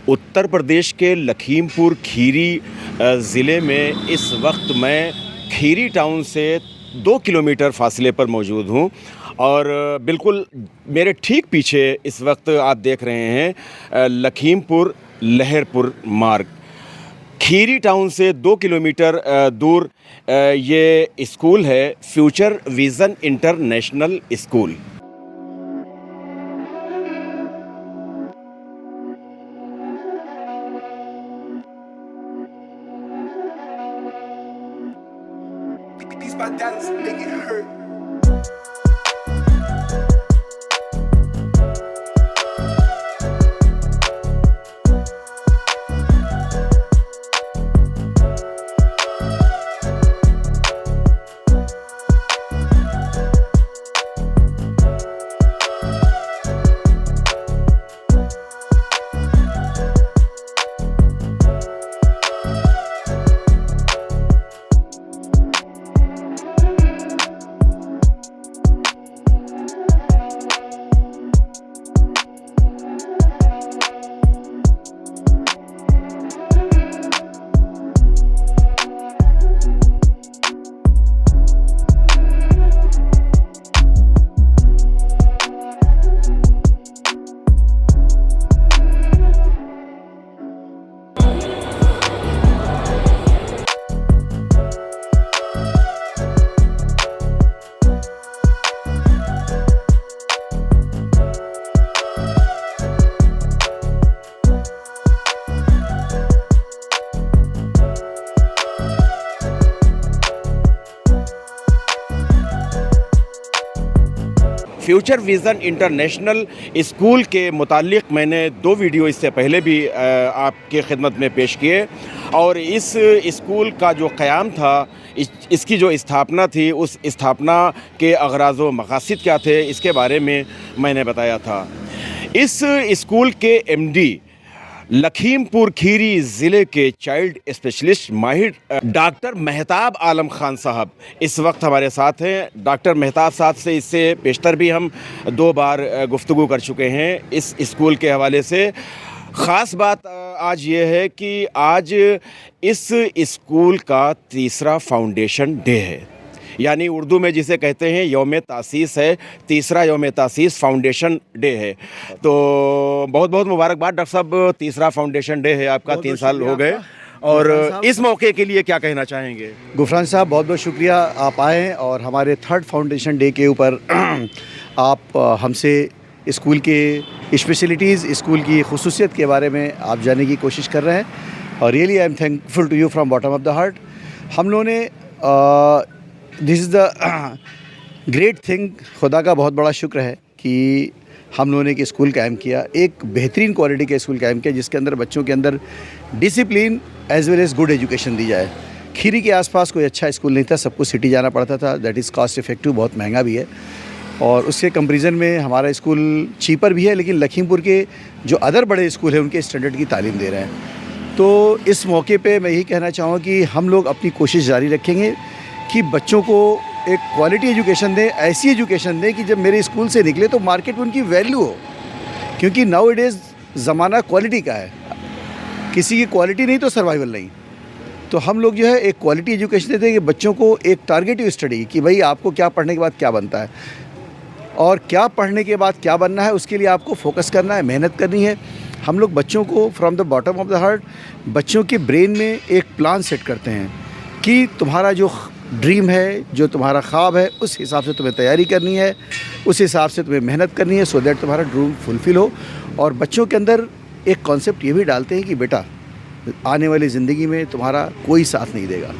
उत्तर प्रदेश के लखीमपुर खीरी ज़िले में इस वक्त मैं खीरी टाउन से 2 किलोमीटर फासले पर मौजूद हूँ और बिल्कुल मेरे ठीक पीछे इस वक्त आप देख रहे हैं लखीमपुर लहरपुर मार्ग। खीरी टाउन से 2 किलोमीटर दूर ये स्कूल है, future vision international school. These my daddies make it hurt. Future vision international school के मुतालिक मैंने 2 वीडियो इससे पहले भी आपके खिदमत में पेश किए और इस स्कूल का जो क़याम था, इसकी जो स्थापना थी, उस स्थापना के अगराज़ व मक़ासिद क्या थे, इसके बारे में मैंने बताया था। इस स्कूल के एमडी लखीमपुर खीरी ज़िले के चाइल्ड स्पेशलिस्ट माहिर डॉक्टर मेहताब आलम ख़ान साहब इस वक्त हमारे साथ हैं। डॉक्टर मेहताब साहब से इससे पेशतर भी हम 2 बार गुफ्तगू कर चुके हैं इस स्कूल के हवाले से। ख़ास बात आज ये है कि आज इस स्कूल का 3रा फाउंडेशन डे है, यानी उर्दू में जिसे कहते हैं यौम तासीस है, 3रा यौम तासीस फाउंडेशन डे है। तो बहुत बहुत मुबारकबाद डॉक्टर साहब, 3रा फाउंडेशन डे है आपका, 3 साल हो गए और इस मौके के लिए क्या कहना चाहेंगे? गुफरान साहब बहुत बहुत शुक्रिया, आप आए और हमारे 3rd फाउंडेशन डे के ऊपर आप हमसे स्कूल के स्पेशलिटीज़, स्कूल की खुसूसियत के बारे में आप जानने की कोशिश कर रहे हैं और really I am thankful to you from bottom of the heart. हम लोगों ने this is the great thing, खुदा का बहुत बड़ा शुक्र है कि हम लोगों ने एक स्कूल कायम किया, एक बेहतरीन क्वालिटी का स्कूल कायम किया जिसके अंदर बच्चों के अंदर discipline as well as good education दी जाए। खीरी के आसपास कोई अच्छा स्कूल नहीं था, सबको सिटी जाना पड़ता था, दैट इज़ कॉस्ट इफ़ेक्टिव, बहुत महंगा भी है और उसके कंपैरिजन में हमारा स्कूल चीपर भी है, लेकिन लखीमपुर के जो अदर बड़े स्कूल हैं उनके स्टैंडर्ड की तालीम दे रहे हैं। तो इस मौके पे मैं यही कहना चाहूँगा कि हम लोग अपनी कोशिश जारी रखेंगे कि बच्चों को एक क्वालिटी एजुकेशन दें, ऐसी एजुकेशन दें कि जब मेरे स्कूल से निकले तो मार्केट में उनकी वैल्यू हो, क्योंकि नाउ इट इज़ ज़माना क्वालिटी का है, किसी की क्वालिटी नहीं तो सर्वाइवल नहीं। तो हम लोग जो है एक क्वालिटी एजुकेशन देते हैं कि बच्चों को एक टारगेटिव स्टडी कि भाई आपको क्या पढ़ने के बाद क्या बनता है और क्या पढ़ने के बाद क्या बनना है, उसके लिए आपको फोकस करना है, मेहनत करनी है। हम लोग बच्चों को from the bottom of the heart बच्चों के ब्रेन में एक प्लान सेट करते हैं कि तुम्हारा जो ड्रीम है, जो तुम्हारा ख्वाब है, उस हिसाब से तुम्हें तैयारी करनी है, उस हिसाब से तुम्हें मेहनत करनी है, सो दैट तुम्हारा ड्रीम फुलफ़िल हो। और बच्चों के अंदर एक कॉन्सेप्ट ये भी डालते हैं कि बेटा आने वाली ज़िंदगी में तुम्हारा कोई साथ नहीं देगा,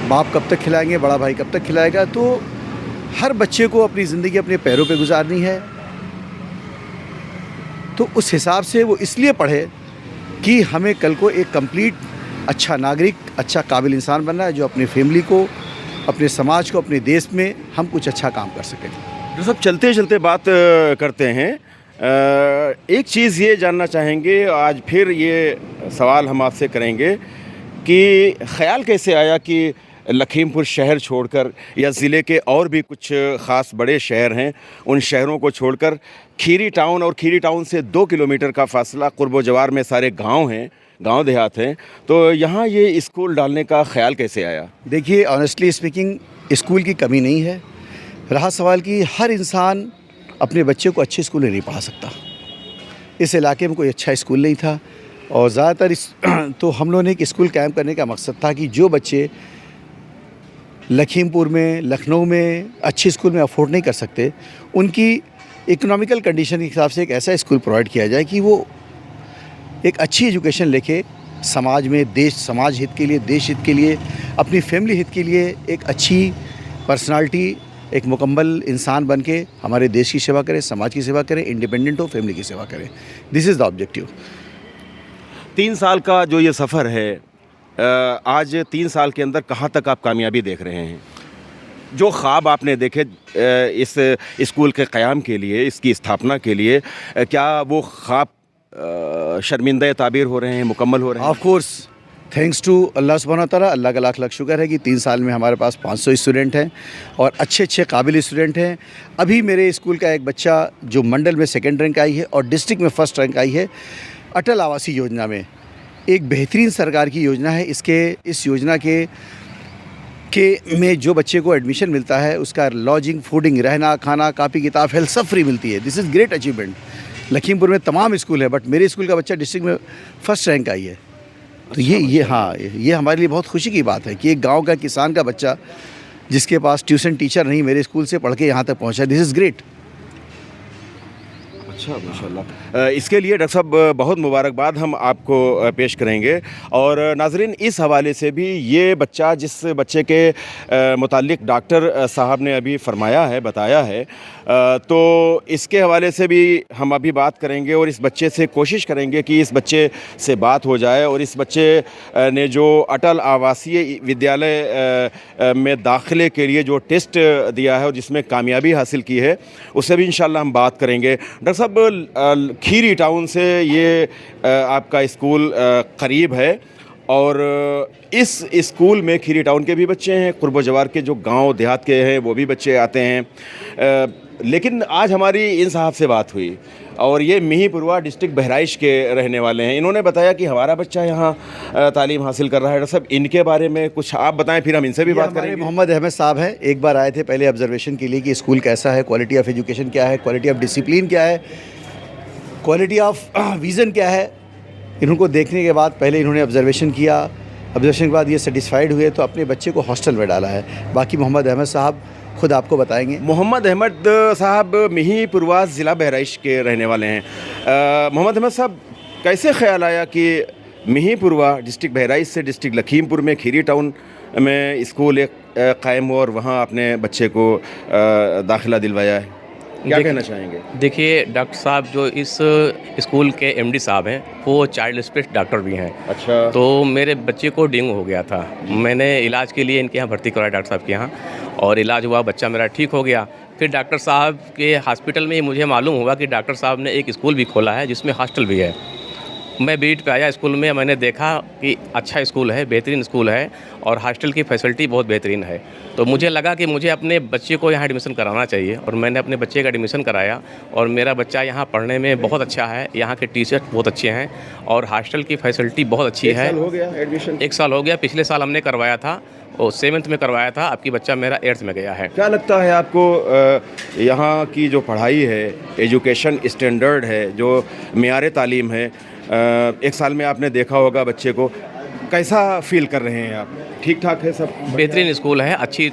बाप कब तक खिलाएंगे, बड़ा भाई कब तक खिलाएगा। तो हर बच्चे को अपनी ज़िंदगी अपने पैरों पे गुजारनी है, तो उस हिसाब से वो इसलिए पढ़े कि हमें कल को एक कंप्लीट अच्छा नागरिक, अच्छा काबिल इंसान बनना है जो अपनी फैमिली को, अपने समाज को, अपने देश में हम कुछ अच्छा काम कर सकें। जो सब चलते चलते बात करते हैं, एक चीज़ ये जानना चाहेंगे, आज फिर ये सवाल हम आपसे करेंगे कि ख़्याल कैसे आया कि लखीमपुर शहर छोड़कर या ज़िले के और भी कुछ ख़ास बड़े शहर हैं, उन शहरों को छोड़कर खीरी टाउन और खीरी टाउन से 2 किलोमीटर का फासला क़ुर्ब जवार में सारे गांव हैं, गांव देहात हैं। तो यहाँ ये स्कूल डालने का ख़्याल कैसे आया? देखिए, ऑनेस्टली स्पीकिंग, स्कूल की कमी नहीं है। रहा सवाल कि हर इंसान अपने बच्चे को अच्छे स्कूल में नहीं पढ़ा सकता। इस इलाके में कोई अच्छा स्कूल नहीं था और ज़्यादातर तो हम लोगों ने एक स्कूल कायम करने का मकसद था कि जो बच्चे लखीमपुर में, लखनऊ में अच्छे स्कूल में अफोर्ड नहीं कर सकते, उनकी इकोनॉमिकल कंडीशन के हिसाब से एक ऐसा स्कूल प्रोवाइड किया जाए कि वो एक अच्छी एजुकेशन लेके समाज में, समाज हित के लिए, देश हित के लिए, अपनी फैमिली हित के लिए एक अच्छी पर्सनालिटी, एक मुकम्मल इंसान बन के हमारे देश की सेवा करे, समाज की सेवा करे, इंडिपेंडेंट हो, फैमिली की सेवा करे। This is the objective. 3 साल का जो ये सफ़र है, आज 3 साल के अंदर कहाँ तक आप कामयाबी देख रहे हैं? जो ख्वाब आपने देखे इस स्कूल के क़याम के लिए, इसकी स्थापना के लिए, क्या वो ख्वाब शर्मिंदा ताबीर हो रहे हैं, मुकम्मल हो रहे हैं? Of course, thanks to Allah सुब्हाना तआला, अल्लाह का लाख लाख शुक्र है कि 3 साल में हमारे पास 500 स्टूडेंट हैं और अच्छे काबिल स्टूडेंट हैं। अभी मेरे स्कूल का एक बच्चा जो मंडल में 2nd रैंक आई है और डिस्ट्रिक्ट में 1st रैंक आई है, अटल आवासीय योजना में। एक बेहतरीन सरकार की योजना है। इस योजना के में जो बच्चे को एडमिशन मिलता है, उसका लॉजिंग, फूडिंग, रहना, खाना, कापी किताब, हेल्थ सब फ्री मिलती है। This is great achievement. Lakhimpur में तमाम स्कूल है बट मेरे स्कूल का बच्चा डिस्ट्रिक्ट में 1st रैंक आई है। तो ये हमारे लिए बहुत खुशी की बात है कि एक गांव का किसान का बच्चा जिसके पास ट्यूशन टीचर नहीं, मेरे स्कूल से पढ़ के यहाँ तक पहुँचा। This is great. अच्छा, माशाल्लाह। इसके लिए डॉक्टर साहब बहुत मुबारकबाद हम आपको पेश करेंगे। और नाज़रीन, इस हवाले से भी ये बच्चा, जिस बच्चे के मुताल्लिक डॉक्टर साहब ने अभी फरमाया है, बताया है, तो इसके हवाले से भी हम अभी बात करेंगे और इस बच्चे से कोशिश करेंगे कि इस बच्चे से बात हो जाए और इस बच्चे ने जो अटल आवासीय विद्यालय में दाखिले के लिए जो टेस्ट दिया है और जिसमें कामयाबी हासिल की है, उससे भी इंशाल्लाह हम बात करेंगे। डॉक्टर साहब, खीरी टाउन से ये आपका स्कूल करीब है और इस स्कूल में खीरी टाउन के भी बच्चे हैं, क़ुर्ब जवार के जो गांव देहात के हैं वो भी बच्चे आते हैं। लेकिन आज हमारी इन साहब से बात हुई और ये मिहींपुरवा डिस्ट्रिक्ट बहराइच के रहने वाले हैं। इन्होंने बताया कि हमारा बच्चा यहाँ तालीम हासिल कर रहा है। डॉक्टर साहब, इनके बारे में कुछ आप बताएं, फिर हम इनसे भी बात करेंगे। मोहम्मद अहमद साहब हैं, एक बार आए थे पहले ऑब्जर्वेशन के लिए कि स्कूल कैसा है, क्वालिटी ऑफ एजुकेशन क्या है, क्वालिटी ऑफ डिसिप्लिन क्या है, क्वालिटी ऑफ विज़न क्या है। इनको देखने के बाद पहले इन्होंने ऑब्जर्वेशन किया, ऑब्जर्वेशन के बाद ये सेटिस्फाइड हुए तो अपने बच्चे को हॉस्टल में डाला है। बाकी मोहम्मद अहमद साहब खुद आपको बताएंगे। मोहम्मद अहमद साहब मिहींपुरवा ज़िला बहराइच के रहने वाले हैं। मोहम्मद अहमद साहब, कैसे ख्याल आया कि मिहींपुरवा डिस्ट्रिक्ट बहराइच से डिस्ट्रिक्ट लखीमपुर में खीरी टाउन में स्कूल एक कायम हुआ और वहाँ अपने बच्चे को दाखिला दिलवाया है? क्या कहना चाहेंगे? देखिए, डॉक्टर साहब जो इस स्कूल के एमडी साहब हैं, वो चाइल्ड स्पेशलिस्ट डॉक्टर भी हैं। अच्छा। तो मेरे बच्चे को डेंगू हो गया था, मैंने इलाज के लिए इनके यहाँ भर्ती कराया डॉक्टर साहब के यहाँ, और इलाज हुआ, बच्चा मेरा ठीक हो गया। फिर डॉक्टर साहब के हॉस्पिटल में ही मुझे मालूम हुआ कि डॉक्टर साहब ने एक स्कूल भी खोला है जिसमें हॉस्टल भी है। मैं विजिट पे आया स्कूल में, मैंने देखा कि अच्छा स्कूल है, बेहतरीन स्कूल है और हॉस्टल की फैसिलिटी बहुत बेहतरीन है। तो मुझे लगा कि मुझे अपने बच्चे को यहाँ एडमिशन कराना चाहिए और मैंने अपने बच्चे का एडमिशन कराया और मेरा बच्चा यहाँ पढ़ने में बहुत अच्छा है। यहाँ के टीचर बहुत अच्छे हैं और हॉस्टल की फैसिलिटी बहुत अच्छी है। 1 साल हो गया एडमिशन? 1 साल हो गया, पिछले साल हमने करवाया था और 7th में करवाया था, आपकी बच्चा मेरा 8th में गया है। क्या लगता है आपको यहाँ की जो पढ़ाई है, एजुकेशन स्टैंडर्ड है, जो मेयार तालीम है, 1 साल में आपने देखा होगा बच्चे को, कैसा फील कर रहे हैं आप? ठीक ठाक है सब? बेहतरीन स्कूल है, अच्छी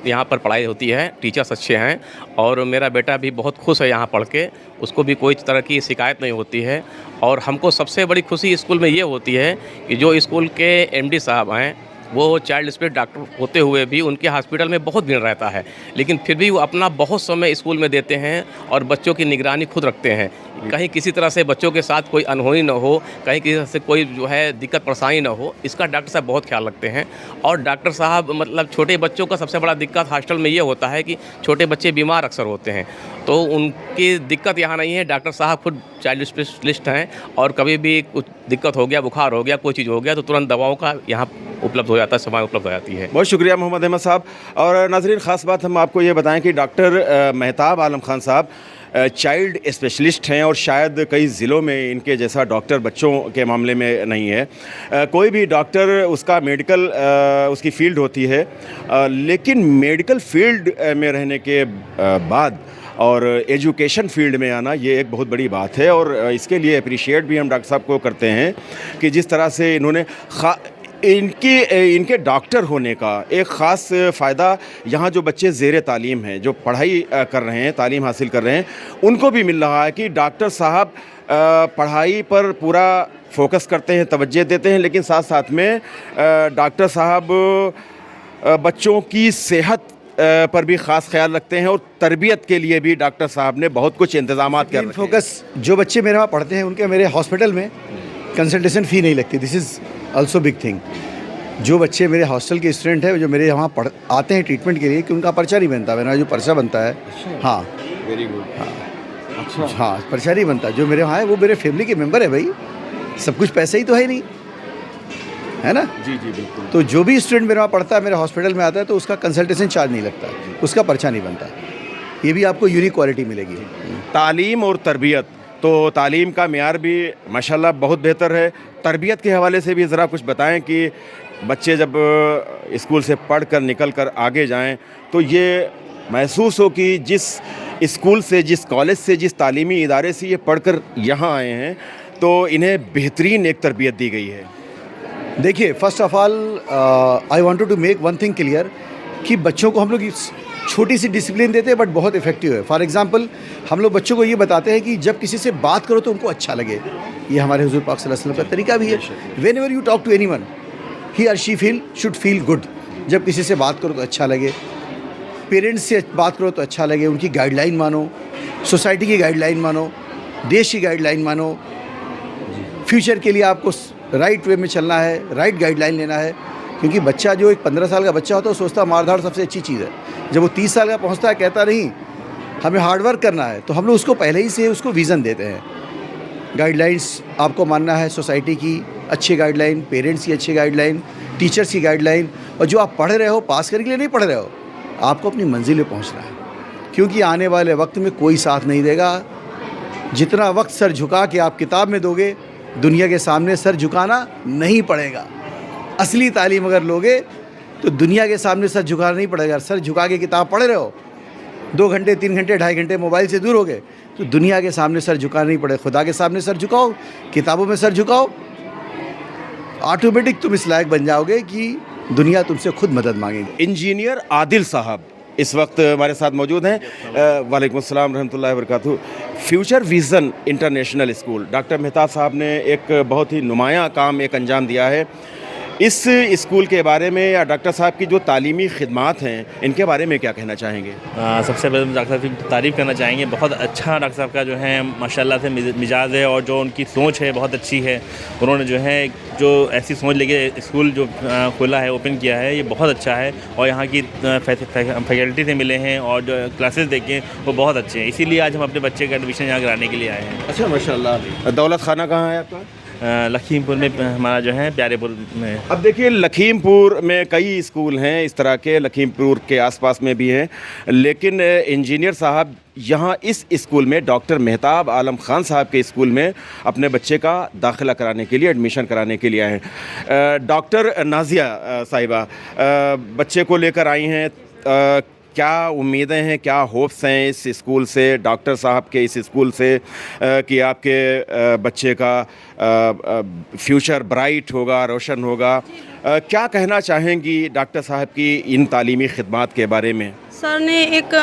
यहाँ पर पढ़ाई होती है, टीचर्स अच्छे हैं और मेरा बेटा भी बहुत खुश है यहाँ पढ़ के, उसको भी कोई तरह की शिकायत नहीं होती है। और हमको सबसे बड़ी खुशी स्कूल में ये होती है कि जो स्कूल के एमडी साहब हैं, वो चाइल्ड स्पेशलिस्ट डॉक्टर होते हुए भी उनके हॉस्पिटल में बहुत भीड़ रहता है, लेकिन फिर भी वो अपना बहुत समय स्कूल में देते हैं और बच्चों की निगरानी खुद रखते हैं। कहीं किसी तरह से बच्चों के साथ कोई अनहोनी न हो, कहीं किसी तरह से कोई जो है दिक्कत परेशानी न हो, इसका डॉक्टर साहब बहुत ख्याल रखते हैं। और डॉक्टर साहब मतलब छोटे बच्चों का सबसे बड़ा दिक्कत हॉस्टल में ये होता है कि छोटे बच्चे बीमार अक्सर होते हैं तो उनकी दिक्कत यहाँ नहीं है। डॉक्टर साहब खुद चाइल्ड स्पेशलिस्ट हैं और कभी भी कुछ दिक्कत हो गया, बुखार हो गया, कोई चीज़ हो गया तो तुरंत दवाओं का यहाँ उपलब्ध हो जाता है, समय उपलब्ध हो जाती है। बहुत शुक्रिया मोहम्मद अहमद साहब। और नाज़रीन, ख़ास बात हम आपको ये बताएं कि डॉक्टर मेहताब आलम खान साहब चाइल्ड स्पेशलिस्ट हैं और शायद कई ज़िलों में इनके जैसा डॉक्टर बच्चों के मामले में नहीं है। कोई भी डॉक्टर उसका मेडिकल उसकी फ़ील्ड होती है, लेकिन मेडिकल फ़ील्ड में रहने के बाद और एजुकेशन फील्ड में आना ये एक बहुत बड़ी बात है। और इसके लिए अप्रिशिएट भी हम डॉक्टर साहब को करते हैं कि जिस तरह से इन्होंने इनके डॉक्टर होने का एक ख़ास फ़ायदा यहाँ जो बच्चे ज़ेर तालीम हैं, जो पढ़ाई कर रहे हैं, तालीम हासिल कर रहे हैं, उनको भी मिल रहा है कि डॉक्टर साहब पढ़ाई पर पूरा फोकस करते हैं, तवज्जो देते हैं, लेकिन साथ साथ में डॉक्टर साहब बच्चों की सेहत पर भी ख़ास ख्याल रखते हैं और तरबियत के लिए भी डॉक्टर साहब ने बहुत कुछ इंतज़ामात कर रखे हैं। फोकस जो बच्चे मेरे वहाँ पढ़ते हैं उनके मेरे हॉस्पिटल में कंसल्टेशन फ़ी नहीं लगती। This is also big thing. जो बच्चे मेरे हॉस्टल के स्टूडेंट हैं जो मेरे यहाँ आते हैं ट्रीटमेंट के लिए, कि उनका पर्चा नहीं बनता, मेरा जो पर्चा बनता है। हाँ, वेरी गुड। अच्छा, हाँ, पर्चा नहीं बनता। जो मेरे वहाँ है वो मेरे फैमिली के मेम्बर है भाई, सब कुछ पैसे ही तो है नहीं, है ना। जी जी बिल्कुल। तो जो भी स्टूडेंट मेरे वहाँ पढ़ता है, मेरे हॉस्पिटल में आता है, तो उसका कंसल्टेशन चार्ज नहीं लगता, उसका पर्चा नहीं बनता। ये भी आपको यूनिक क्वालिटी मिलेगी। तालीम और तरबियत, तो तालीम का मेयार भी माशाल्लाह बहुत बेहतर है। तरबियत के हवाले से भी ज़रा कुछ बताएं कि बच्चे जब स्कूल से पढ़ कर निकल कर आगे जाएं तो ये महसूस हो कि जिस स्कूल से, जिस कॉलेज से, जिस तालीमी इदारे से ये पढ़कर यहाँ आए हैं तो इन्हें बेहतरीन एक तरबियत दी गई है। देखिए, first of all I wanted to make one thing clear कि बच्चों को हम लोग छोटी सी डिसिप्लिन देते हैं बट बहुत इफेक्टिव है। फॉर एग्जांपल, हम लोग बच्चों को ये बताते हैं कि जब किसी से बात करो तो उनको अच्छा लगे। ये हमारे हुजूर पाक सल्लल्लाहु अलैहि वसल्लम का तरीका भी है। Whenever you talk to anyone, he और शी शुड फील गुड। जब किसी से बात करो तो अच्छा लगे, पेरेंट्स से बात करो तो अच्छा लगे, उनकी गाइडलाइन मानो, सोसाइटी की गाइडलाइन मानो, देश की गाइडलाइन मानो। फ्यूचर के लिए आपको राइट वे में चलना है, राइट गाइडलाइन लेना है। क्योंकि बच्चा जो एक 15 साल का बच्चा होता है वो सोचता है मारधाड़ सबसे अच्छी चीज़ है। जब वो 30 साल का पहुंचता है कहता नहीं हमें हार्ड वर्क करना है, तो हम लोग उसको पहले ही से उसको विज़न देते हैं। गाइडलाइंस आपको मानना है, सोसाइटी की अच्छी गाइडलाइन, पेरेंट्स की अच्छी गाइडलाइन, टीचर्स की गाइडलाइन। और जो आप पढ़ रहे हो पास करने के लिए नहीं पढ़ रहे हो, आपको अपनी मंजिल में पहुँचना है। क्योंकि आने वाले वक्त में कोई साथ नहीं देगा। जितना वक्त सर झुका के आप किताब में दोगे, दुनिया के सामने सर झुकाना नहीं पड़ेगा। असली तालीम अगर लोगे तो दुनिया के सामने सर झुकाना नहीं पड़ेगा। सर झुका के किताब पढ़ रहे हो, 2 घंटे 3 घंटे 2.5 घंटे मोबाइल से दूर हो गए, तो दुनिया के सामने सर झुकाना नहीं पड़ेगा। खुदा के सामने सर झुकाओ, किताबों में सर झुकाओ, ऑटोमेटिक तुम इस लायक बन जाओगे कि दुनिया तुमसे खुद मदद मांगेगी। इंजीनियर आदिल साहब इस वक्त हमारे साथ मौजूद हैं। वालेकुम अस्सलाम रहमतुल्लाहि व बरकातहू। Future vision international school, doctor Mehtab साहब ने एक बहुत ही नुमायाँ काम एक अंजाम दिया है। इस स्कूल के बारे में या डॉक्टर साहब की जो तालीमी खिदमात हैं, इनके बारे में क्या कहना चाहेंगे? सबसे पहले डॉक्टर साहब की तारीफ़ करना चाहेंगे। बहुत अच्छा डॉक्टर साहब का जो है माशाल्लाह से मिजाज है और जो उनकी सोच है बहुत अच्छी है। उन्होंने जो है जो ऐसी सोच लेके स्कूल जो खोला है, ओपन किया है, ये बहुत अच्छा है। और यहाँ की फैकल्टी से मिले हैं और जो क्लासेस देखे वो बहुत अच्छे हैं। इसीलिए आज हम अपने बच्चे का एडमिशन यहाँ कराने के लिए आए हैं। अच्छा, माशाल्लाह। दौलत खाना कहाँ है आपका? लखीमपुर में हमारा जो है प्यारेपुर में। अब देखिए, लखीमपुर में कई स्कूल हैं इस तरह के, लखीमपुर के आसपास में भी हैं, लेकिन इंजीनियर साहब यहाँ इस स्कूल में, डॉक्टर मेहताब आलम खान साहब के स्कूल में अपने बच्चे का दाखिला कराने के लिए, एडमिशन कराने के लिए आए हैं। डॉक्टर नाजिया साहिबा बच्चे को लेकर आई हैं, क्या उम्मीदें हैं, क्या होप्स हैं इस स्कूल से, डॉक्टर साहब के इस स्कूल से, कि आपके बच्चे का फ्यूचर ब्राइट होगा, रोशन होगा? क्या कहना चाहेंगी डॉक्टर साहब की इन तालीमी खिदमात के बारे में? सर ने एक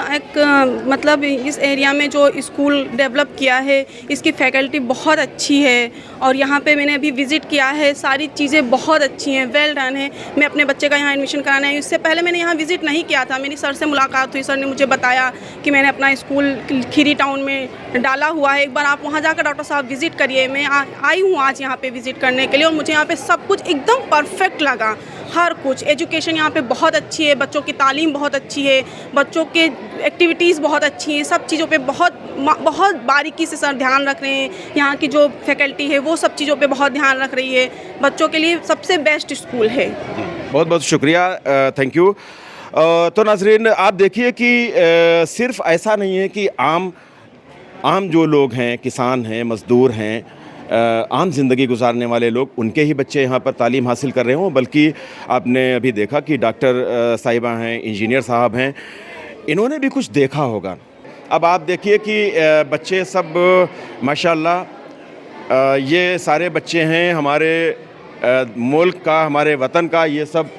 मतलब इस एरिया में जो स्कूल डेवलप किया है, इसकी फैकल्टी बहुत अच्छी है और यहाँ पे मैंने अभी विज़िट किया है, सारी चीज़ें बहुत अच्छी हैं, वेल डन है। मैं अपने बच्चे का यहाँ एडमिशन कराना है। इससे पहले मैंने यहाँ विज़िट नहीं किया था, मेरी सर से मुलाकात हुई। सर ने मुझे बताया कि मैंने अपना स्कूल खीरी टाउन में डाला हुआ है, एक बार आप वहाँ जाकर डॉक्टर साहब विज़िट करिए। मैं आई हूँ आज यहाँ पर विज़िट करने के लिए और मुझे यहाँ पर सब कुछ एकदम परफेक्ट लगा। हर कुछ एजुकेशन यहाँ पे बहुत अच्छी है, बच्चों की तालीम बहुत अच्छी है, बच्चों के एक्टिविटीज़ बहुत अच्छी हैं, सब चीज़ों पे बहुत बारीकी से सर ध्यान रख रहे हैं। यहाँ की जो फैकल्टी है वो सब चीज़ों पे बहुत ध्यान रख रही है। बच्चों के लिए सबसे बेस्ट स्कूल है। बहुत बहुत शुक्रिया, थैंक यू। तो नाज़रीन, आप देखिए कि सिर्फ ऐसा नहीं है कि आम जो लोग हैं, किसान हैं, मज़दूर हैं, आम ज़िंदगी गुजारने वाले लोग, उनके ही बच्चे यहाँ पर तालीम हासिल कर रहे हों, बल्कि आपने अभी देखा कि डॉक्टर साहिबा हैं, इंजीनियर साहब हैं, इन्होंने भी कुछ देखा होगा। अब आप देखिए कि बच्चे सब माशाल्लाह, ये सारे बच्चे हैं हमारे मुल्क का, हमारे वतन का, ये सब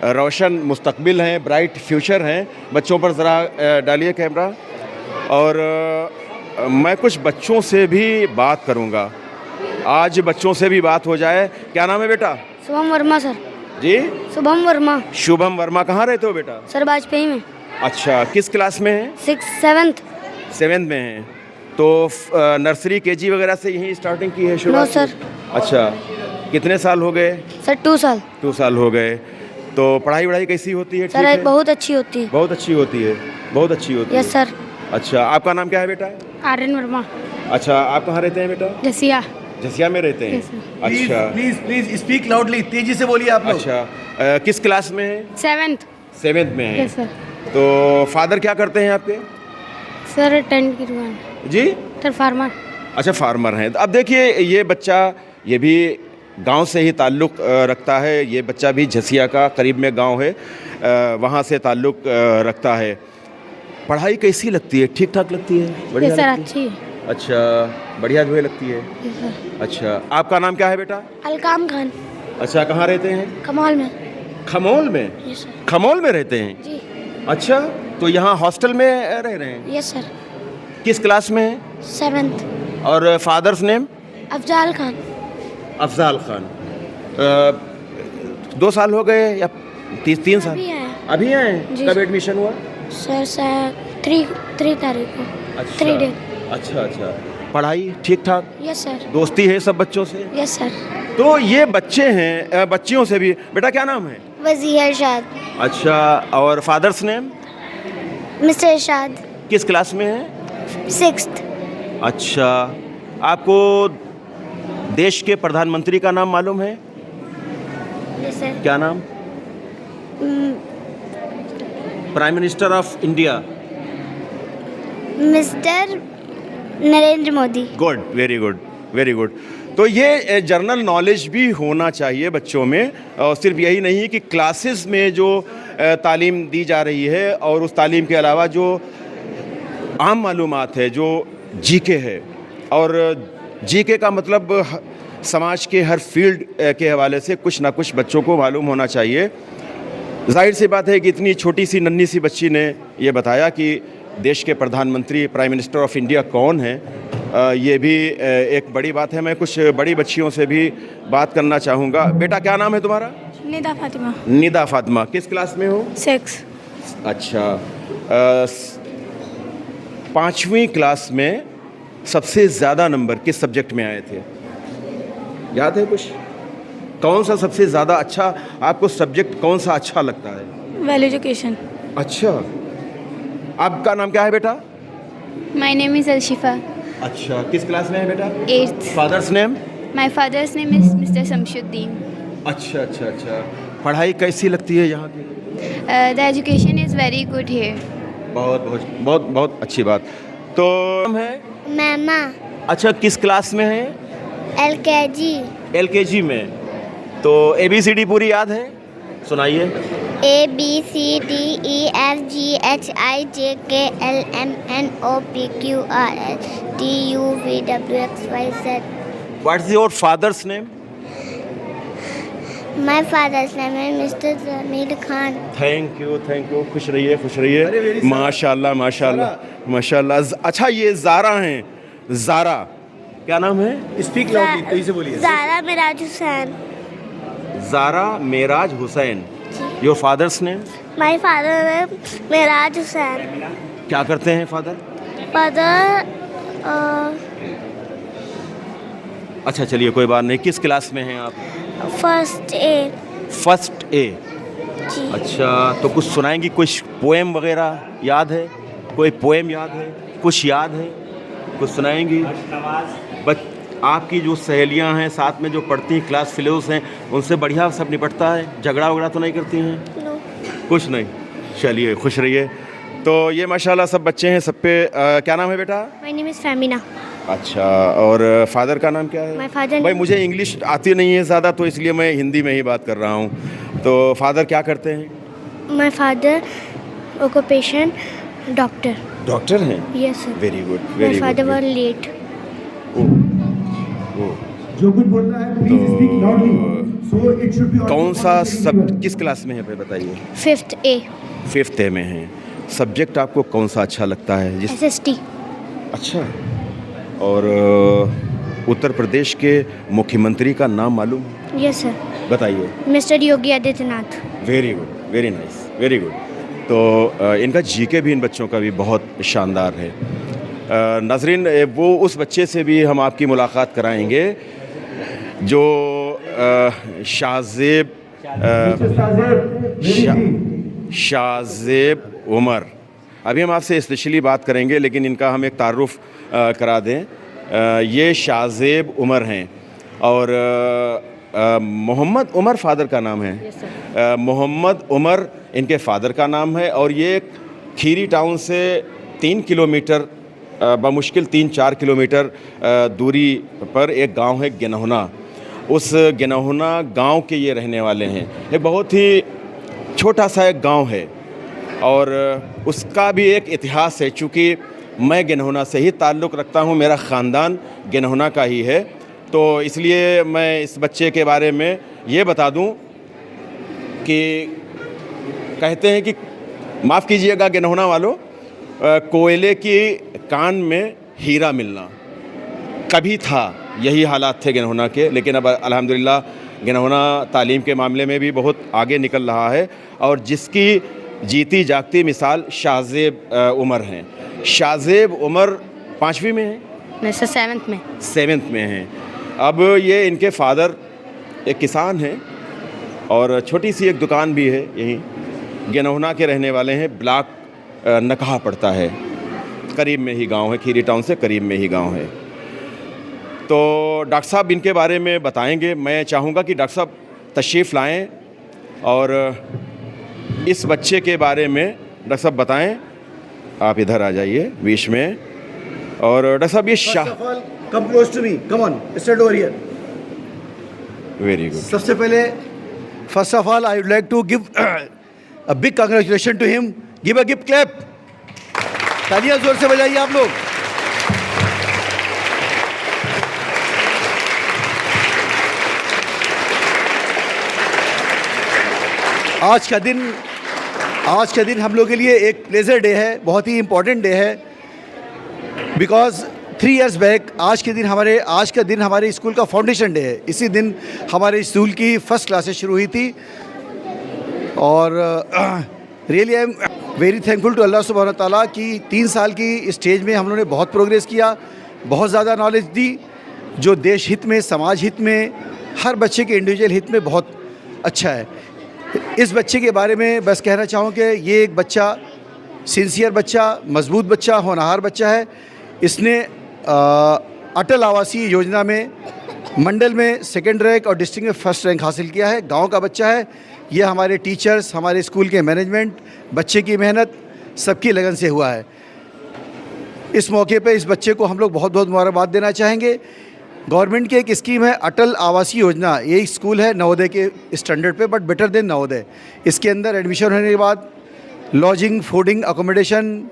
रोशन मुस्तकबिल हैं, ब्राइट फ्यूचर हैं। बच्चों पर ज़रा डालिए कैमरा। और मैं कुछ बच्चों से भी बात करूँगा, आज बच्चों से भी बात हो जाए। क्या नाम है बेटा? शुभम वर्मा सर। जी, शुभम वर्मा। शुभम वर्मा। कहाँ रहते हो बेटा? सर वाजपेयी में। अच्छा, किस क्लास में है? 6th 7th में है। तो नर्सरी केजी वगैरह से यहीं स्टार्टिंग की है शुरुआत? No sir. अच्छा, कितने साल हो गए? सर 2 साल। 2 साल हो गए। तो पढ़ाई वढ़ाई कैसी होती है? ठीक सर है? बहुत अच्छी होती है। बहुत अच्छी होती है, बहुत अच्छी होती है। Yes sir. अच्छा, आपका नाम क्या है बेटा? आर्यन वर्मा। अच्छा, आप कहाँ रहते हैं बेटा? जसिया। जसिया में रहते हैं। अच्छा, प्लीज स्पीक लाउडली, तेजी से बोलिए आप लोग। अच्छा, किस क्लास में है? 7th। 7th में है। Yes sir. तो फादर क्या करते हैं आपके? सर टेंट की दुकान। जी, सर फार्मर। अच्छा, फार्मर हैं। अब देखिए, ये बच्चा, ये भी गांव से ही ताल्लुक़ रखता है। ये बच्चा भी झसिया का करीब में गांव है, वहाँ से ताल्लुक़ रखता है। पढ़ाई कैसी लगती है? ठीक ठाक लगती है? बढ़िया सर लगती अच्छी है। है? अच्छा, बढ़िया जो है लगती है। Yes sir. अच्छा, आपका नाम क्या है बेटा? अलकाम खान। अच्छा, कहाँ रहते हैं? कमाल में। खमोल में? Yes sir. खमोल में रहते हैं? जी। अच्छा, तो यहाँ हॉस्टल में रह रहे हैं? Yes sir. किस क्लास में है? 7th। और फादर्स नेम? अफजाल खान। अफजाल खान। 2 साल हो गए या 3 साल? अभी आए। अभी आए हैं? जी। कब एडमिशन हुआ? सर 3 तारीख को। अच्छा, 3 डे। अच्छा अच्छा। पढ़ाई ठीक ठाक? Yes sir. दोस्ती है सब बच्चों से? Yes sir. तो ये बच्चे हैं, बच्चियों से भी। बेटा क्या नाम है? वजीर इरशाद। अच्छा, और फादर्स नेम? मिस्टर इरशाद। किस क्लास में है? 6th। अच्छा, आपको देश के प्रधानमंत्री का नाम मालूम है? Yes sir. क्या नाम? Prime minister of India. Mister Narendra Modi. Good, very good, very good. तो ये जनरल नॉलेज भी होना चाहिए बच्चों में, और सिर्फ यही नहीं कि क्लासेस में जो तालीम दी जा रही है, और उस तालीम के अलावा जो आम मालूमात है, जो जीके है, और जीके का मतलब समाज के हर फील्ड के हवाले से कुछ ना कुछ बच्चों को मालूम होना चाहिए। जाहिर सी बात है कि इतनी छोटी सी नन्ही सी बच्ची ने ये बताया कि देश के प्रधानमंत्री, प्राइम मिनिस्टर ऑफ इंडिया कौन है। ये भी एक बड़ी बात है। मैं कुछ बड़ी बच्चियों से भी बात करना चाहूँगा। बेटा क्या नाम है तुम्हारा? निदा फातिमा। निदा फातिमा। किस क्लास में हो? 6th। अच्छा, 5वीं क्लास में सबसे ज़्यादा नंबर किस सब्जेक्ट में आए थे? याद है कुछ? कौन सा सबसे ज़्यादा अच्छा आपको सब्जेक्ट कौन सा अच्छा लगता है? Well education. अच्छा, आपका नाम क्या है बेटा? My name is Alshifa. अच्छा, किस क्लास में है बेटा? 8th। Father's name? My father's name is mister Shamsuddin. अच्छा अच्छा अच्छा। पढ़ाई कैसी लगती है यहाँ की? The education is very good here. बहुत बहुत बहुत बहुत अच्छी बात। तो नाम है? मैमा। अच्छा, किस क्लास में है? LKG। LKG में। तो ABCD पूरी याद है? सुनाइए। ABCDEFGHIJKLMNOPQRSTUVWXYZ। What's your father's name? My father's name is mister Jamil Khan. Thank you, thank you. खुश रहिए, खुश रहिए। माशाल्लाह माशाल्लाह माशाल्लाह। अच्छा, ये ज़ारा हैं। ज़ारा, क्या नाम है? स्पीक लाउडली, तेजी से बोलिए। Zara Miraj Hussain. Zara Meraj Hussain. Your father's name? My father name Miraj Hussain. क्या करते हैं फादर? फादर अच्छा, चलिए कोई बात नहीं। किस क्लास में हैं आप? First A। First A. जी अच्छा, तो कुछ सुनाएंगी? कुछ पोएम वगैरह याद है? कोई पोएम याद है? कुछ याद है? कुछ सुनाएंगी? आपकी जो सहेलियां हैं साथ में जो पढ़ती हैं, क्लास फेलोज हैं, उनसे बढ़िया सब निपटता है? झगड़ा वगड़ा तो नहीं करती हैं? नो कुछ नहीं। चलिए, खुश रहिए। तो ये माशाल्लाह सब बच्चे हैं, सब पे क्या नाम है बेटा? My name is Femina. अच्छा, और फादर का नाम क्या है? My father- भाई मुझे इंग्लिश आती नहीं है ज़्यादा, तो इसलिए मैं हिंदी में ही बात कर रहा हूँ। तो फादर क्या करते हैं? My father occupation doctor. Doctor हैं? Yes sir. Very good, my very father good. Were late. जो कुछ बोलना है please speak loudly so it should be कौन सा सब किस क्लास में है भाई बताइए? 5th A 5th ए में है। सब्जेक्ट आपको कौन सा अच्छा लगता है? SST। अच्छा, और उत्तर प्रदेश के मुख्यमंत्री का नाम मालूम है? Yes sir. बताइए। Mister Yogi Adityanath. Very good, very nice, very good. तो इनका जीके भी इन बच्चों का भी बहुत शानदार है। नाज़रीन, वो उस बच्चे से भी हम आपकी मुलाकात कराएंगे जो शाहज़ेब उमर। अभी हम आपसे स्पेशली बात करेंगे, लेकिन इनका हम एक तारुफ करा दें। ये शाहज़ेब उमर हैं और मोहम्मद उमर फादर का नाम है। मोहम्मद उमर इनके फादर का नाम है और ये खीरी टाउन से 3 किलोमीटर बमुश्किल 3-4 किलोमीटर दूरी पर एक गांव है गिनहुना। उस गिनहुना गांव के ये रहने वाले हैं। एक बहुत ही छोटा सा एक गांव है और उसका भी एक इतिहास है। चूँकि मैं गिनहुना से ही ताल्लुक़ रखता हूँ, मेरा ख़ानदान गिनहुना का ही है, तो इसलिए मैं इस बच्चे के बारे में ये बता दूँ कि कहते हैं कि माफ़ कीजिएगा गिनहुना वालों, कोयले की कान में हीरा मिलना कभी था, यही हालात थे गिनहुना के। लेकिन अब अल्हम्दुलिल्लाह गिनहुना तालीम के मामले में भी बहुत आगे निकल रहा है और जिसकी जीती जागती मिसाल शाहज़ेब उमर हैं। शाहज़ेब उमर 5वीं में हैं? नहीं सर 7th में। 7th में हैं। अब ये इनके फादर एक किसान हैं और छोटी सी एक दुकान भी है, यहीं गिनहुना के रहने वाले हैं। ब्लॉक नकहा पड़ता है, करीब में ही गांव है, खीरी टाउन से करीब में ही गांव है। तो डॉक्टर साहब इनके बारे में बताएंगे। मैं चाहूँगा कि डॉक्टर साहब तशरीफ़ लाएं और इस बच्चे के बारे में डॉक्टर साहब बताएं। आप इधर आ जाइए बीच में। और डॉक्टर साहब ये come close to me, come on, stand over here. Very good. सबसे पहले first of all I would like to give a big congratulation to him. Give a gift clap. तालियां जोर से बजाइए आप लोग। आज का दिन हम लोग के लिए एक प्लेजर डे है, बहुत ही इम्पोर्टेंट डे है। बिकॉज 3 years बैक आज का दिन हमारे स्कूल का फाउंडेशन डे है। इसी दिन हमारे स्कूल की फर्स्ट क्लासेस शुरू हुई थी और really I am very thankful to Allah सुब्हानहू ताला कि 3 साल की स्टेज में हम लोगों ने बहुत प्रोग्रेस किया, बहुत ज़्यादा नॉलेज दी जो देश हित में, समाज हित में, हर बच्चे के इंडिविजुअल हित में बहुत अच्छा है। इस बच्चे के बारे में बस कहना चाहूँ कि ये एक बच्चा सिंसियर बच्चा, मजबूत बच्चा, होनहार बच्चा है। इसने अटल आवासीय योजना में मंडल में 2nd रैंक और डिस्ट्रिक्ट में 1st रैंक हासिल किया है। गांव का बच्चा है। यह हमारे टीचर्स, हमारे स्कूल के मैनेजमेंट, बच्चे की मेहनत, सबकी लगन से हुआ है। इस मौके पे इस बच्चे को हम लोग बहुत बहुत मुबारकबाद देना चाहेंगे। गवर्नमेंट की एक स्कीम है अटल आवासीय योजना। ये स्कूल है नवोदय के स्टैंडर्ड पे, बट बेटर देन नवोदय। इसके अंदर एडमिशन होने के बाद lodging, fooding, accommodation,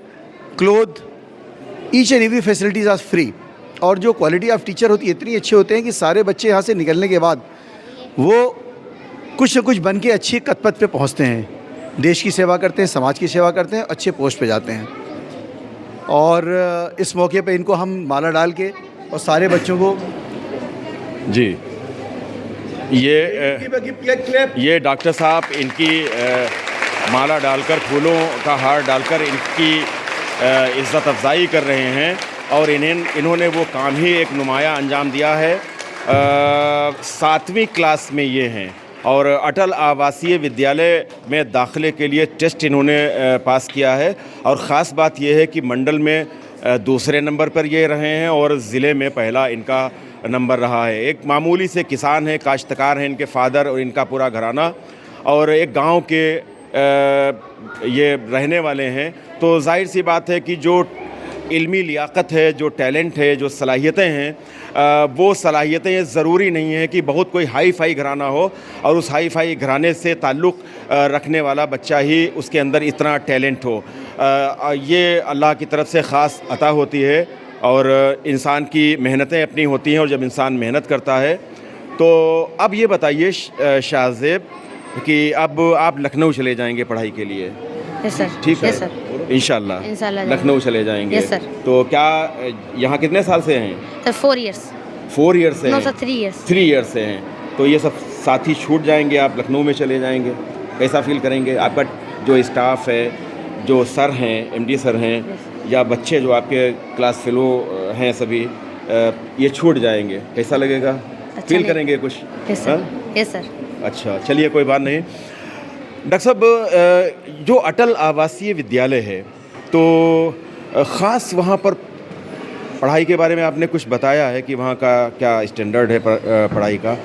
cloth, each and every facilities are free. और जो क्वालिटी ऑफ टीचर होती है इतनी अच्छे होते हैं कि सारे बच्चे यहाँ से निकलने के बाद वो कुछ न कुछ बन के अच्छी कदपद पे पहुँचते हैं, देश की सेवा करते हैं, समाज की सेवा करते हैं, अच्छे पोस्ट पे जाते हैं। और इस मौके पे इनको हम माला डाल के और सारे बच्चों को जी ये डॉक्टर साहब इनकी माला डालकर, फूलों का हार डालकर इनकी इज़्ज़त अफजाई कर रहे हैं और इन्होंने वो काम ही एक नुमाया अंजाम दिया है। 7वीं क्लास में ये हैं और अटल आवासीय विद्यालय में दाखिले के लिए टेस्ट इन्होंने पास किया है। और ख़ास बात यह है कि मंडल में दूसरे नंबर पर ये रहे हैं और ज़िले में पहला इनका नंबर रहा है। एक मामूली से किसान हैं, काश्तकार हैं इनके फादर और इनका पूरा घराना, और एक गांव के ये रहने वाले हैं। तो जाहिर सी बात है कि जो इल्मी लियाकत है, जो टैलेंट है, जो सलाहियतें हैं, वो सलाहियतें ज़रूरी नहीं है कि बहुत कोई हाई फाई घराना हो और उस हाई फाई घराने से ताल्लुक़ रखने वाला बच्चा ही उसके अंदर इतना टैलेंट हो। ये अल्लाह की तरफ से ख़ास अता होती है और इंसान की मेहनतें अपनी होती हैं, और जब इंसान मेहनत करता है तो अब ये बताइए शाहज़ेब कि अब आप लखनऊ चले जाएंगे पढ़ाई के लिए? Yes sir. ठीक है यस सर। इंशाल्लाह लखनऊ चले जाएंगे। Yes sir. तो क्या यहाँ कितने साल से हैं? Sir 4 years. 4 ईयर्स से नो हैं? Sir 3 years. 3 ईयर्स से हैं। तो ये सब साथी छूट जाएंगे, आप लखनऊ में चले जाएंगे, कैसा फील करेंगे? आपका जो स्टाफ है, जो सर हैं, MD सर हैं, या बच्चे जो आपके क्लास फेलो हैं सभी, ये छूट जाएंगे, कैसा लगेगा? फील करेंगे कुछ? Yes sir. Yes sir. अच्छा, चलिए कोई बात नहीं। डॉक्टर साहब, जो अटल आवासीय विद्यालय है तो ख़ास वहाँ पर पढ़ाई के बारे में आपने कुछ बताया है कि वहाँ का क्या स्टैंडर्ड है पढ़ाई का,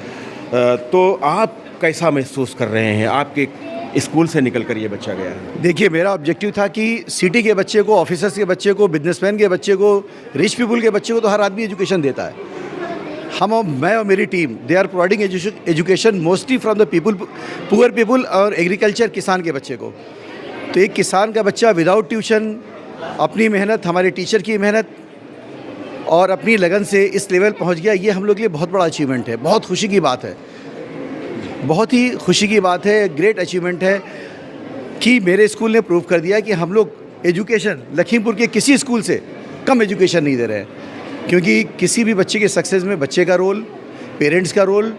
तो आप कैसा महसूस कर रहे हैं? आपके स्कूल से निकल कर ये बच्चा गया है। देखिए, मेरा ऑब्जेक्टिव था कि सिटी के बच्चे को, ऑफिसर्स के बच्चे को, बिजनेसमैन के बच्चे को, रिच पीपल के बच्चे को तो हर आदमी एजुकेशन देता है। मैं और मेरी team, they are providing education mostly from the people, poor people और एग्रीकल्चर, किसान के बच्चे को। तो एक किसान का बच्चा विदाउट ट्यूशन, अपनी मेहनत, हमारे टीचर की मेहनत और अपनी लगन से इस लेवल पहुंच गया, ये हम लोग के लिए बहुत बड़ा अचीवमेंट है। बहुत खुशी की बात है, बहुत ही खुशी की बात है, ग्रेट अचीवमेंट है कि मेरे स्कूल ने प्रूव कर दिया कि हम लोग एजुकेशन लखीमपुर के किसी स्कूल से कम एजुकेशन नहीं दे रहे हैं। क्योंकि किसी भी बच्चे के सक्सेस में बच्चे का रोल, पेरेंट्स का रोल,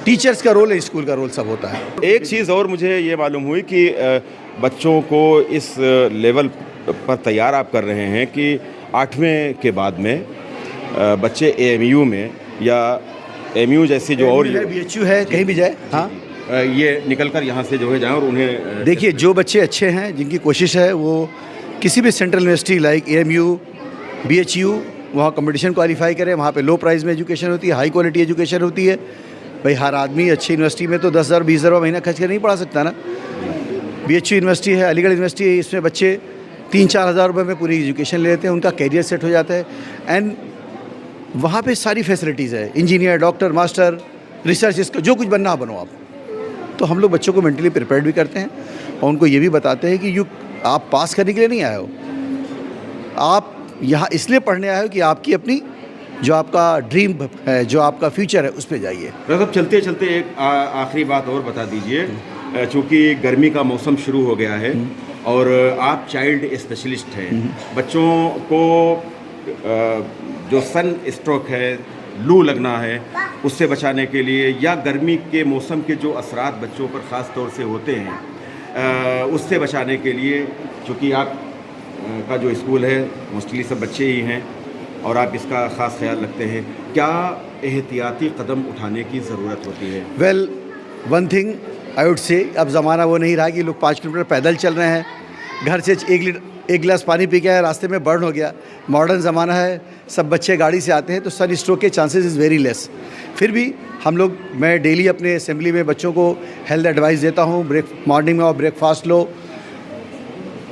टीचर्स का रोल, स्कूल का रोल सब होता है। एक चीज़ और मुझे ये मालूम हुई कि बच्चों को इस लेवल पर तैयार आप कर रहे हैं कि 8वें के बाद में बच्चे AMU में या MU जैसी जो और BHU है, कहीं भी जाए, हाँ, ये निकल कर यहाँ से जो है जाएँ और उन्हें देखिए, जो बच्चे अच्छे हैं, जिनकी कोशिश है, वो किसी भी central university like AMU, BHU, वहाँ कंपटीशन क्वालिफाई करें। वहाँ पे लो प्राइस में एजुकेशन होती है, हाई क्वालिटी एजुकेशन होती है। भाई हर आदमी अच्छी यूनिवर्सिटी में तो 10,000 20,000 महीना खर्च कर नहीं पढ़ा सकता ना। BHU यूनिवर्सिटी है, अलीगढ़ यूनिवर्सिटी है, इसमें बच्चे 3-4 हज़ार रुपये में पूरी एजुकेशन ले लेते हैं, उनका कैरियर सेट हो जाता है। एंड वहाँ पे सारी फैसिलिटीज़ है, इंजीनियर, डॉक्टर, मास्टर, रिसर्च, इसका जो कुछ बनना बनो आप। तो हम लोग बच्चों को मेंटली प्रिपेयर्ड भी करते हैं और उनको ये भी बताते हैं कि आप पास करने के लिए नहीं आए हो, आप यहाँ इसलिए पढ़ने आए हो कि आपकी अपनी जो आपका ड्रीम है, जो आपका फ्यूचर है, उस पे जाइए। मतलब चलते चलते एक आखिरी बात और बता दीजिए, चूँकि गर्मी का मौसम शुरू हो गया है और आप चाइल्ड स्पेशलिस्ट हैं, बच्चों को जो सन स्ट्रोक है, लू लगना है, उससे बचाने के लिए, या गर्मी के मौसम के जो असरात बच्चों पर ख़ास तौर से होते हैं, उससे बचाने के लिए, चूँकि आप का जो स्कूल है मोस्टली सब बच्चे ही हैं और आप इसका ख़ास ख्याल रखते हैं, क्या एहतियाती कदम उठाने की ज़रूरत होती है? Well, one thing I would say, अब ज़माना वो नहीं रहा कि लोग 5 किलोमीटर पैदल चल रहे हैं, घर से 1 गिलास पानी पी के आए, रास्ते में बर्न हो गया। मॉडर्न ज़माना है, सब बच्चे गाड़ी से आते हैं, तो सन स्ट्रोक के चांसेस इज़ वेरी लेस। फिर भी हम लोग, मैं डेली अपने असेंबली में बच्चों को हेल्थ एडवाइस देता हूँ। मॉर्निंग में और ब्रेकफास्ट लो,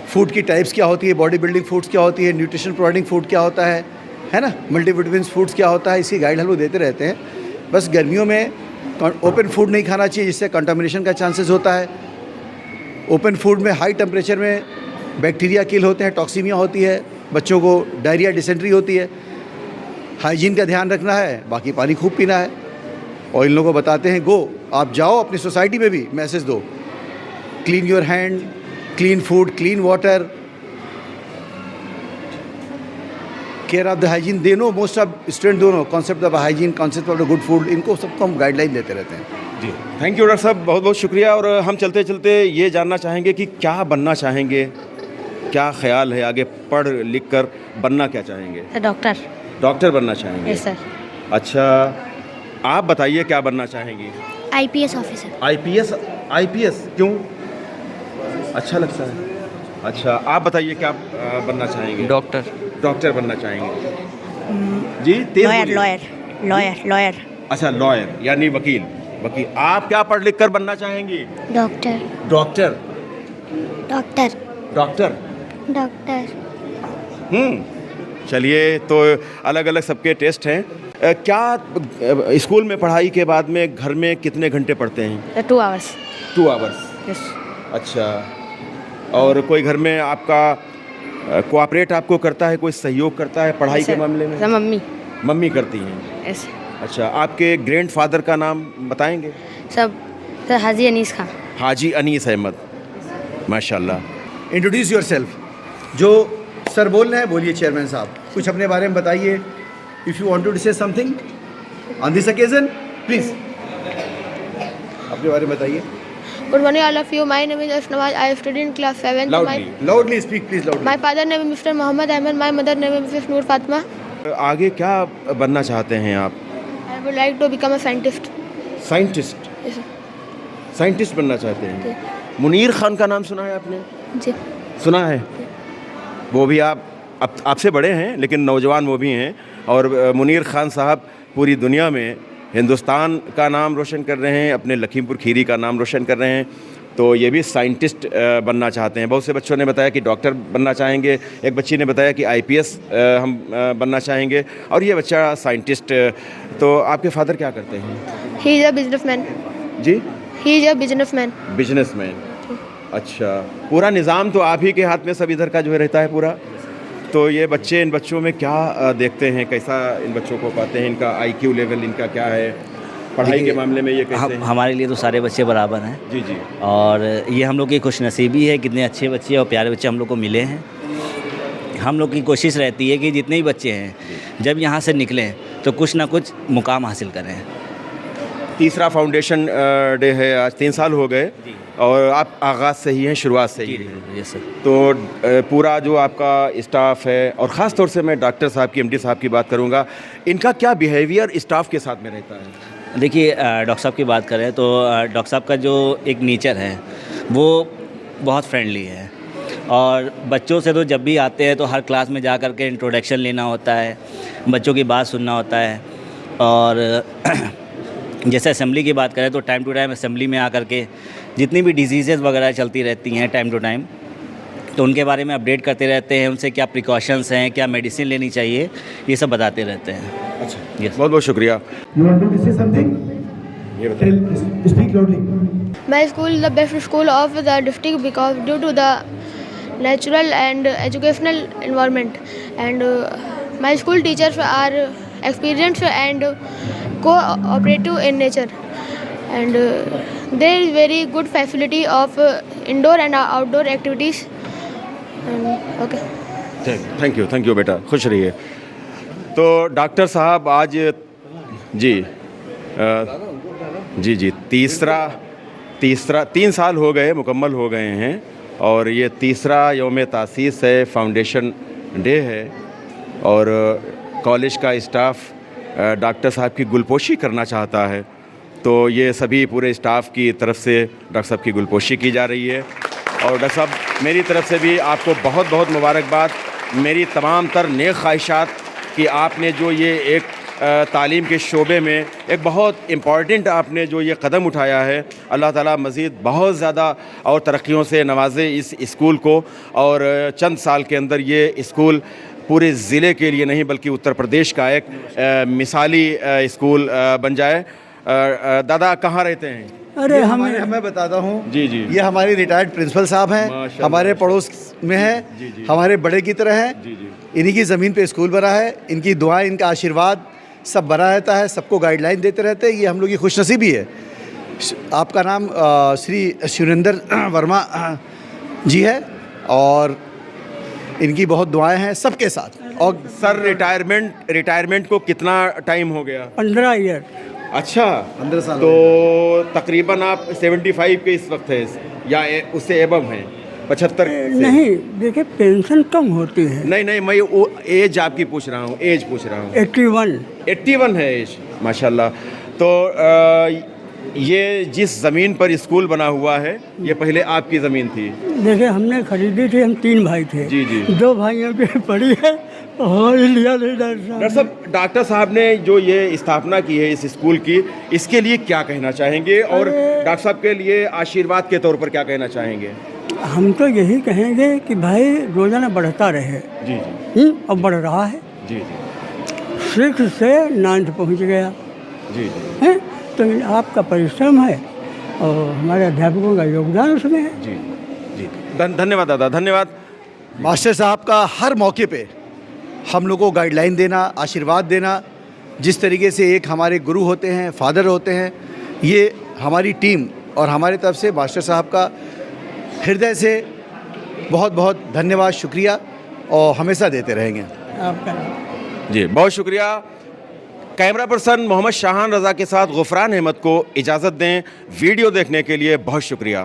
फूड की टाइप्स क्या होती है, बॉडी बिल्डिंग फूड्स क्या होती है, न्यूट्रिशन प्रोवाइडिंग फूड क्या होता है ना, मल्टीविटामिन्स फूड्स क्या होता है, इसकी गाइड हम लोग देते रहते हैं। बस गर्मियों में ओपन फूड नहीं खाना चाहिए, जिससे कंटामिनेशन का चांसेस होता है। ओपन फूड में हाई टेम्परेचर में बैक्टीरिया किल होते हैं, टॉक्सीमिया होती है, बच्चों को डायरिया, डिसेंट्री होती है। हाइजीन का ध्यान रखना है, बाकी पानी खूब पीना है। और इन लोगों को बताते हैं, गो, आप जाओ अपनी सोसाइटी में भी मैसेज दो, clean your hand, clean food, clean water, care of the hygiene. They know, most of student दोनों concept of hygiene, concept of the good food, इनको सबको हम गाइडलाइन देते रहते हैं। जी, थैंक यू डॉक्टर साहब, बहुत बहुत शुक्रिया। और हम चलते चलते ये जानना चाहेंगे कि क्या बनना चाहेंगे, क्या ख्याल है आगे पढ़ लिख कर बनना क्या चाहेंगे? डॉक्टर। डॉक्टर बनना चाहेंगे? Yes sir. अच्छा, आप बताइए क्या बनना चाहेंगी? IPS officer. आईपीएस? आईपीएस क्यों अच्छा लगता है? अच्छा, आप बताइए क्या बनना चाहेंगे? डॉक्टर। डॉक्टर बनना चाहेंगे जी? तेज बोलिए। लॉयर। अच्छा, लॉयर यानी वकील। वकील। आप क्या पढ़ लिख कर बनना चाहेंगी? Doctor. Doctor. Doctor. Doctor. Doctor. चलिए, तो अलग अलग सबके टेस्ट हैं। क्या स्कूल में पढ़ाई के बाद में घर में कितने घंटे पढ़ते हैं? 2 hours। 2 आवर्स। यस। अच्छा, और कोई घर में आपका कोऑपरेट आपको करता है, कोई सहयोग करता है पढ़ाई के मामले में? Sir mummy. मम्मी करती हैं। यस। अच्छा, आपके ग्रैंडफादर का नाम बताएंगे? सर हाजी अनीस खान। हाजी अनीस अहमद, माशाल्लाह। Introduce yourself. जो सर बोल रहे हैं बोलिए चेयरमैन साहब, कुछ अपने बारे में बताइए। If you wanted to say something on this occasion, please अपने बारे में बताइए। Good morning all of you. My name is Ashnawaz. I study in class 7th. Loudly speak, please loudly. My father name is Mr. Muhammad Ahmed. My mother name is Mrs. Noor Fatma. आगे क्या बनना चाहते हैं आप? I would like to become a scientist. Scientist? Yes, sir. Scientist बनना चाहते हैं? मुनीर खान का नाम सुना है आपने? जी। सुना है? वो भी आपसे बड़े हैं लेकिन नौजवान वो भी हैं, और मुनीर खान साहब पूरी दुनिया में हिंदुस्तान का नाम रोशन कर रहे हैं, अपने लखीमपुर खीरी का नाम रोशन कर रहे हैं। तो ये भी साइंटिस्ट बनना चाहते हैं। बहुत से बच्चों ने बताया कि डॉक्टर बनना चाहेंगे, एक बच्ची ने बताया कि आईपीएस हम बनना चाहेंगे, और ये बच्चा साइंटिस्ट। तो आपके फादर क्या करते हैं? He is a businessman. जी? He is a businessman. Businessman. अच्छा, पूरा निज़ाम तो आप ही के हाथ में सब इधर का जो है रहता है पूरा। तो ये बच्चे, इन बच्चों में क्या देखते हैं, कैसा इन बच्चों को पाते हैं, इनका आईक्यू लेवल इनका क्या है, पढ़ाई के मामले में ये कैसे हैं? हमारे लिए तो सारे बच्चे बराबर हैं। जी जी। और ये हम लोग की खुशनसीबी है, कितने अच्छे बच्चे और प्यारे बच्चे हम लोग को मिले हैं। हम लोग की कोशिश रहती है कि जितने भी बच्चे हैं जब यहाँ से निकलें तो कुछ ना कुछ मुकाम हासिल करें। तीसरा फाउंडेशन डे है आज, 3 साल हो गए, और आप आगाज़ से ही हैं, शुरुआत से ही हैं। Yes sir. तो पूरा जो आपका स्टाफ है, और ख़ास तौर से मैं डॉक्टर साहब की, एमडी साहब की बात करूँगा, इनका क्या बिहेवियर स्टाफ के साथ में रहता है? देखिए, डॉक्टर साहब की बात करें तो डॉक्टर साहब का जो एक नेचर है वो बहुत फ्रेंडली है, और बच्चों से तो जब भी आते हैं तो हर क्लास में जा कर के इंट्रोडक्शन लेना होता है, बच्चों की बात सुनना होता है। और जैसे असेंबली की बात करें तो टाइम टू टाइम असेंबली में आकर के जितनी भी डिजीज़ वगैरह चलती रहती हैं टाइम टू टाइम, तो उनके बारे में अपडेट करते रहते हैं, उनसे क्या प्रिकॉशंस हैं, क्या मेडिसिन लेनी चाहिए, ये सब बताते रहते हैं। अच्छा, यस। बहुत बहुत शुक्रिया। You wanted to say something? ये बताइए। Tell, speak loudly. My school is the best school of the district because due to the natural and educational environment, and my school teachers are experienced and cooperative in nature, and there is very good facility of indoor and outdoor activities. And okay. Thank you बेटा, खुश रहिए। तो doctor साहब आज जी जी तीसरा 3 साल हो गए, मुकम्मल हो गए हैं, और ये तीसरा यौम तासीस है, फाउंडेशन डे है, और कॉलेज का स्टाफ डॉक्टर साहब की गुलपोशी करना चाहता है। तो ये सभी पूरे स्टाफ की तरफ से डॉक्टर साहब की गुलपोशी की जा रही है। और डॉक्टर साहब, मेरी तरफ से भी आपको बहुत बहुत मुबारकबाद, मेरी तमाम तर नेक ख्वाहिशात कि आपने जो ये एक तालीम के शोबे में एक बहुत इम्पॉर्टेंट आपने जो ये कदम उठाया है, अल्लाह ताला मज़ीद बहुत ज़्यादा और तरक्कियों से नवाजे इस स्कूल को, और चंद साल के अंदर ये स्कूल पूरे ज़िले के लिए नहीं बल्कि उत्तर प्रदेश का एक मिसाली स्कूल बन जाए। दादा कहाँ रहते हैं? अरे मैं बताता हूँ। जी जी। ये हमारे रिटायर्ड प्रिंसिपल साहब हैं, हमारे पड़ोस में हैं, हमारे बड़े की तरह हैं। जी जी। इन्हीं की ज़मीन पे स्कूल बना है, इनकी दुआएं, इनका आशीर्वाद सब बना रहता है, सबको गाइडलाइन देते रहते हैं। ये हम लोग की खुशनसीबी है। आपका नाम श्री सुरेंद्र वर्मा जी है, और इनकी बहुत दुआएं हैं सबके साथ। और सर, रिटायरमेंट को कितना टाइम हो गया? 15 ईयर। अच्छा, 15 साल। तो तकरीबन आप 75 के इस वक्त है, या उससे एबव हैं? 75 नहीं, देखिए पेंशन कम होती है। नहीं, मैं एज आपकी पूछ रहा हूँ, एज पूछ रहा हूँ। 81। 81 है एज, माशाल्लाह। तो ये जिस ज़मीन पर स्कूल बना हुआ है ये पहले आपकी ज़मीन थी? देखिए हमने खरीदी थी, हम 3 भाई थे। जी जी। 2 भाइयों की पड़ी है और लिया नहीं डॉक्टर साहब, डॉक्टर साहब ने जो ये स्थापना की है इस स्कूल की, इसके लिए क्या कहना चाहेंगे और डॉक्टर साहब के लिए आशीर्वाद के तौर पर क्या कहना चाहेंगे? हम तो यही कहेंगे कि भाई रोजाना बढ़ता रहे। जी जी। और बढ़ रहा है। जी जी। 6 से 9th पहुंच गया जी जी। है, तो आपका परिश्रम है और हमारे अध्यापकों का योगदान उसमें है। जी जी। धन्यवाद दादा, धन्यवाद। मास्टर साहब का हर मौके पे हम लोगों को गाइडलाइन देना, आशीर्वाद देना, जिस तरीके से एक हमारे गुरु होते हैं, फादर होते हैं, ये हमारी टीम और हमारे तरफ से मास्टर साहब का हृदय से बहुत बहुत धन्यवाद, शुक्रिया और हमेशा देते रहेंगे। आपका जी बहुत शुक्रिया। कैमरा पर्सन मोहम्मद शाहान रज़ा के साथ गुफरान अहमद को इजाज़त दें। वीडियो देखने के लिए बहुत शुक्रिया।